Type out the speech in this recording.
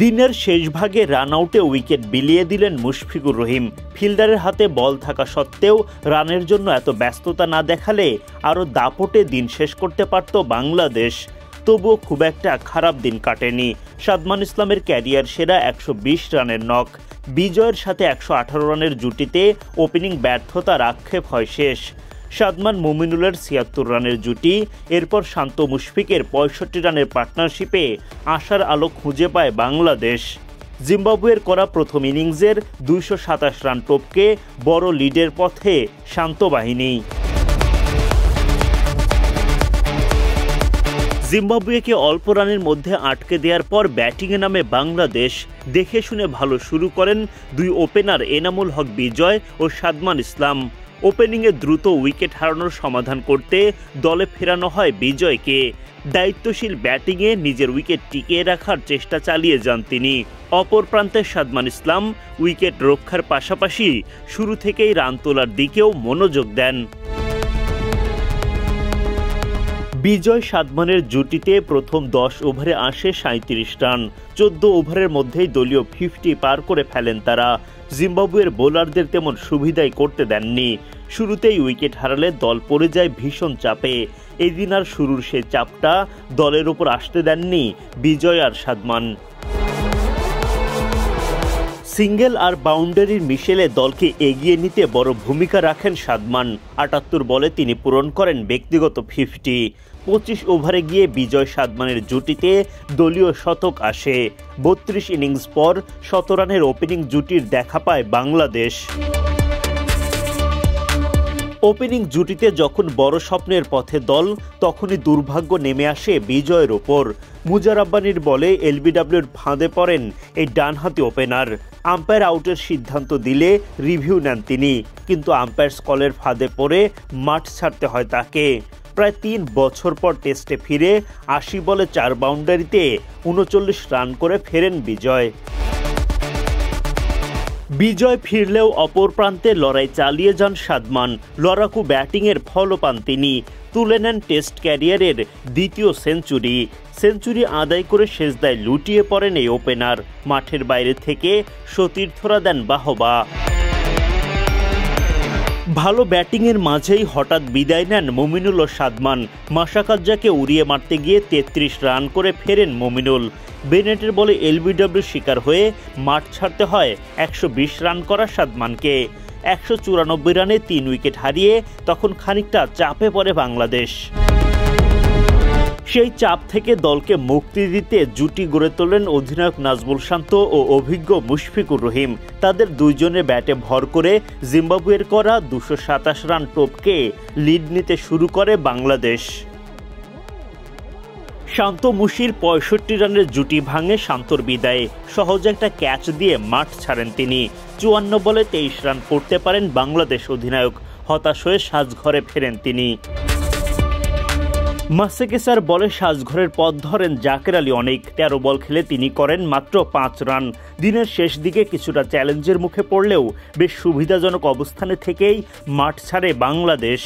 দিনের শেষ ভাগে রান আউটে উইকেট বিলিয়ে দিলেন মুশফিকুর রহিম। ফিল্ডারের হাতে বল থাকা সত্ত্বেও রানের জন্য এত ব্যস্ততা না দেখালে আরও দাপটে দিন শেষ করতে পারত বাংলাদেশ। তবুও খুব একটা খারাপ দিন কাটেনি। সাদমান ইসলামের ক্যারিয়ার সেরা 120 রানের নক। বিজয়ের সাথে 118 রানের জুটিতে ওপেনিং ব্যর্থতার আক্ষেপ হয় শেষ। সাদমান মুমিনুলের 76 রানের জুটি, এরপর শান্ত মুশফিকের 65 রানের পার্টনারশিপে আশার আলো খুঁজে পায় বাংলাদেশ। জিম্বাবুয়ের করা প্রথম ইনিংসের 227 রান টপকে বড় লিডের পথে শান্ত বাহিনী। জিম্বাবুয়েকে অল্প রানের মধ্যে আটকে দেওয়ার পর ব্যাটিংয়ে নামে বাংলাদেশ। দেখে শুনে ভালো শুরু করেন দুই ওপেনার এনামুল হক বিজয় ও সাদমান ইসলাম। ওপেনিংয়ে দ্রুত উইকেট হারানোর সমাধান করতে দলে ফেরানো হয় বিজয়কে। দায়িত্বশীল ব্যাটিংয়ে নিজের উইকেট টিকিয়ে রাখার চেষ্টা চালিয়ে যান তিনি। অপর প্রান্তে সাদমান ইসলাম উইকেট রক্ষার পাশাপাশি শুরু থেকেই রান তোলার দিকেও মনোযোগ দেন। বিজয় সাদমানের জুটিতে প্রথম 10 ওভারে আসে 37 রান। 14 ওভারের মধ্যেই দলীয় 50 পার করে ফেলেন তারা। জিম্বাবুয়ের বোলারদের তেমন সুবিধাই করতে দেননি। শুরুতেই উইকেট হারালে দল পড়ে যায় ভীষণ চাপে। এদিন আর শুরুর সেই চাপটা দলের ওপর আসতে দেননি বিজয় আর সাদমান। সিঙ্গেল আর বাউন্ডারির মিশেলে দলকে এগিয়ে নিতে বড় ভূমিকা রাখেন সাদমান। 78 বলে তিনি পূরণ করেন ব্যক্তিগত 50। 25 ওভারে গিয়ে বিজয় সাদমানের জুটিতে দলীয় শতক আসে। 32 ইনিংস পর 100 রানের ওপেনিং জুটির দেখা পায় বাংলাদেশ। ওপেনিং জুটিতে যখন বড় স্বপ্নের পথে দল, তখনই দুর্ভাগ্য নেমে আসে বিজয়ের ওপর। মুজা রাব্বানির বলে এলবিডব্লিউর ফাঁদে পড়েন এই ডানহাতি ওপেনার। আম্পায়ার আউটের সিদ্ধান্ত দিলে রিভিউ নেন তিনি, কিন্তু আম্পায়ার্স কলের ফাঁদে পড়ে মাঠ ছাড়তে হয় তাকে। প্রায় 3 বছর পর টেস্টে ফিরে 80 বলে 4 বাউন্ডারিতে 39 রান করে ফেরেন বিজয়। বিজয় ফিরলেও অপর প্রান্তে লড়াই চালিয়ে যান সাদমান। লড়াকু ব্যাটিংয়ের ফলও পান তিনি। তুলে নেন টেস্ট ক্যারিয়ারের দ্বিতীয় সেঞ্চুরি আদায় করে শেষদায় লুটিয়ে পড়েন এই ওপেনার। মাঠের বাইরে থেকে সতীর্থরা দেন বাহবা। ভালো ব্যাটিংয়ের মাঝেই হঠাৎ বিদায় নেন মুমিনুল ও সাদমান। মাশরাফিকে উড়িয়ে মারতে গিয়ে 33 রান করে ফেরেন মুমিনুল। বেনেটের বলে এলবিডব্লিউ শিকার হয়ে মাঠ ছাড়তে হয় 120 রান করা সাদমানকে। 194 রানে 3 উইকেট হারিয়ে তখন খানিকটা চাপে পড়ে বাংলাদেশ। সেই চাপ থেকে দলকে মুক্তি দিতে জুটি গড়ে তোলেন অধিনায়ক নাজমুল শান্ত ও অভিজ্ঞ মুশফিকুর রহিম। তাদের দুইজনের ব্যাটে ভর করে জিম্বাবুয়ের করা 227 রান টপকে লিড নিতে শুরু করে বাংলাদেশ। শান্ত মুশির 65 রানের জুটি ভাঙে শান্তর বিদায়ে। সহজ একটা ক্যাচ দিয়ে মাঠ ছাড়েন তিনি। 54 বলে 23 রান করতে পারেন বাংলাদেশ অধিনায়ক। হতাশ হয়ে সাজঘরে ফেরেন তিনি। মাসেকেসার বলে সাজঘরের পথ ধরেন জাকের আলী অনেক। 13 বল খেলে তিনি করেন মাত্র 5 রান। দিনের শেষ দিকে কিছুটা চ্যালেঞ্জের মুখে পড়লেও বেশ সুবিধাজনক অবস্থানে থেকেই মাঠ ছাড়ে বাংলাদেশ।